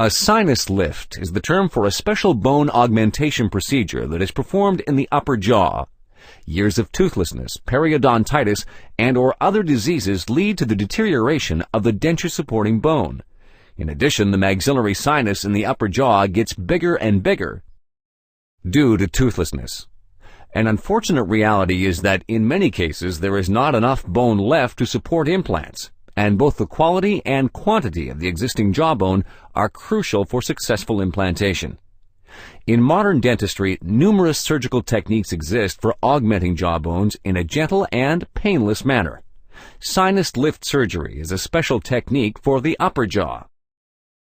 A sinus lift is the term for a special bone augmentation procedure that is performed in the upper jaw. Years of toothlessness, periodontitis, and/or other diseases lead to the deterioration of the denture-supporting bone. In addition, the maxillary sinus in the upper jaw gets bigger and bigger due to toothlessness. An unfortunate reality is that in many cases there is not enough bone left to support implants, and both the quality and quantity of the existing jawbone are crucial for successful implantation. In modern dentistry, numerous surgical techniques exist for augmenting jawbones in a gentle and painless manner. Sinus lift surgery is a special technique for the upper jaw.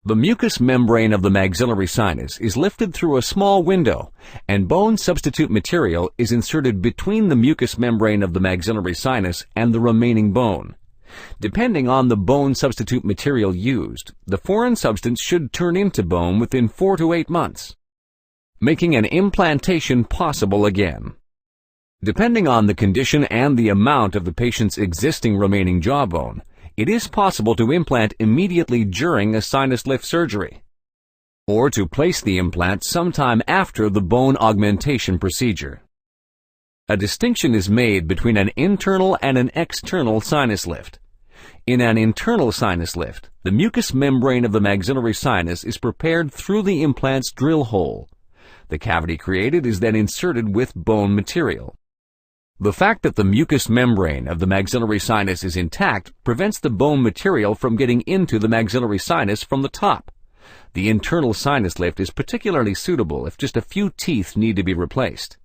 The mucous membrane of the maxillary sinus is lifted through a small window, and bone substitute material is inserted between the mucous membrane of the maxillary sinus and the remaining bone. Depending on the bone substitute material used, the foreign substance should turn into bone within 4 to 8 months, making an implantation possible again. Depending on the condition and the amount of the patient's existing remaining jawbone, it is possible to implant immediately during a sinus lift surgery, or to place the implant sometime after the bone augmentation procedure. A distinction is made between an internal and an external sinus lift. In an internal sinus lift, the mucous membrane of the maxillary sinus is prepared through the implant's drill hole. The cavity created is then inserted with bone material. The fact that the mucous membrane of the maxillary sinus is intact prevents the bone material from getting into the maxillary sinus from the top. The internal sinus lift is particularly suitable if just a few teeth need to be replaced.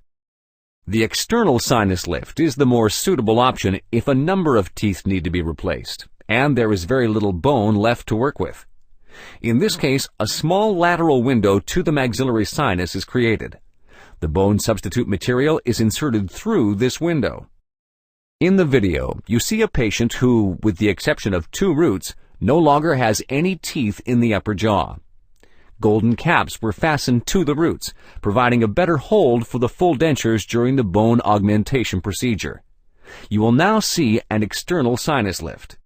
The external sinus lift is the more suitable option if a number of teeth need to be replaced, and there is very little bone left to work with. In this case, a small lateral window to the maxillary sinus is created. The bone substitute material is inserted through this window. In the video, you see a patient who, with the exception of 2 roots, no longer has any teeth in the upper jaw. Golden caps were fastened to the roots, providing a better hold for the full dentures during the bone augmentation procedure. You will now see an external sinus lift.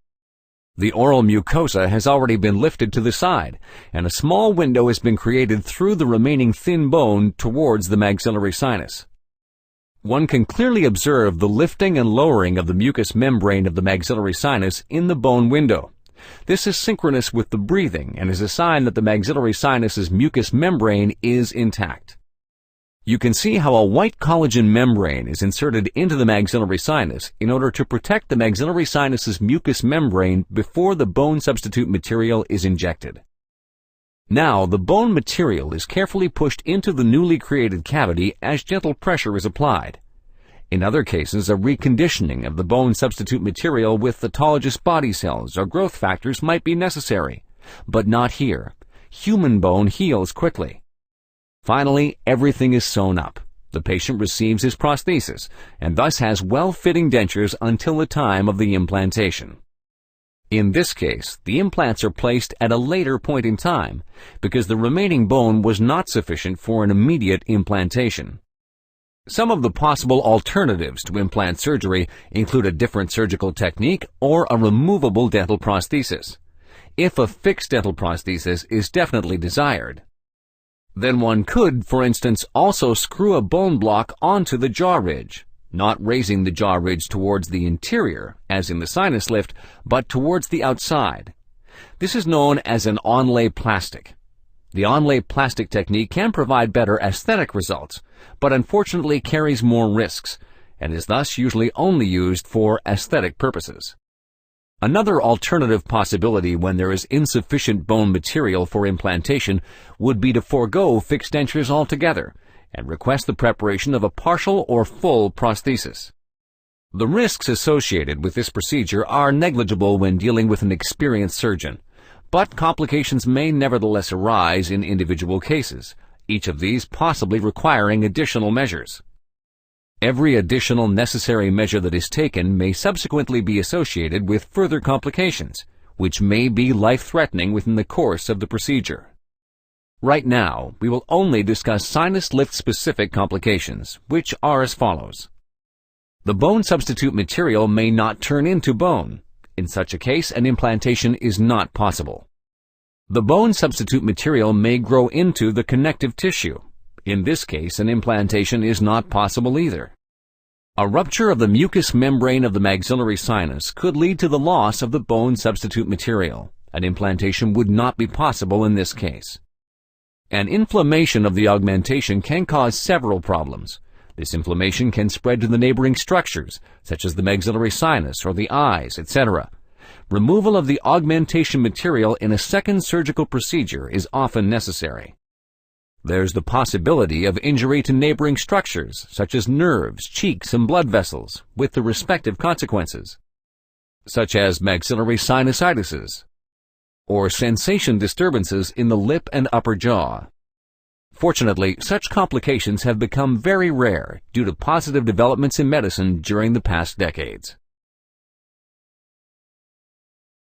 The oral mucosa has already been lifted to the side, and a small window has been created through the remaining thin bone towards the maxillary sinus. One can clearly observe the lifting and lowering of the mucous membrane of the maxillary sinus in the bone window. This is synchronous with the breathing and is a sign that the maxillary sinus's mucous membrane is intact. You can see how a white collagen membrane is inserted into the maxillary sinus in order to protect the maxillary sinus's mucous membrane before the bone substitute material is injected. Now, the bone material is carefully pushed into the newly created cavity as gentle pressure is applied. In other cases, a reconditioning of the bone substitute material with autologous body cells or growth factors might be necessary, but not here. Human bone heals quickly. Finally, everything is sewn up. The patient receives his prosthesis and thus has well-fitting dentures until the time of the implantation. In this case, the implants are placed at a later point in time because the remaining bone was not sufficient for an immediate implantation. Some of the possible alternatives to implant surgery include a different surgical technique or a removable dental prosthesis. If a fixed dental prosthesis is definitely desired, then one could, for instance, also screw a bone block onto the jaw ridge, not raising the jaw ridge towards the interior, as in the sinus lift, but towards the outside. This is known as an onlay plastic. The onlay plastic technique can provide better aesthetic results, but unfortunately carries more risks, and is thus usually only used for aesthetic purposes. Another alternative possibility when there is insufficient bone material for implantation would be to forego fixed dentures altogether and request the preparation of a partial or full prosthesis. The risks associated with this procedure are negligible when dealing with an experienced surgeon, but complications may nevertheless arise in individual cases, each of these possibly requiring additional measures. Every additional necessary measure that is taken may subsequently be associated with further complications, which may be life-threatening within the course of the procedure. Right now, we will only discuss sinus lift-specific complications, which are as follows. The bone substitute material may not turn into bone. In such a case, an implantation is not possible. The bone substitute material may grow into the connective tissue. In this case, an implantation is not possible either. A rupture of the mucous membrane of the maxillary sinus could lead to the loss of the bone substitute material. An implantation would not be possible in this case. An inflammation of the augmentation can cause several problems. This inflammation can spread to the neighboring structures, such as the maxillary sinus or the eyes, etc. Removal of the augmentation material in a second surgical procedure is often necessary. There's the possibility of injury to neighboring structures, such as nerves, cheeks, and blood vessels, with the respective consequences, such as maxillary sinusitis or sensation disturbances in the lip and upper jaw. Fortunately, such complications have become very rare due to positive developments in medicine during the past decades.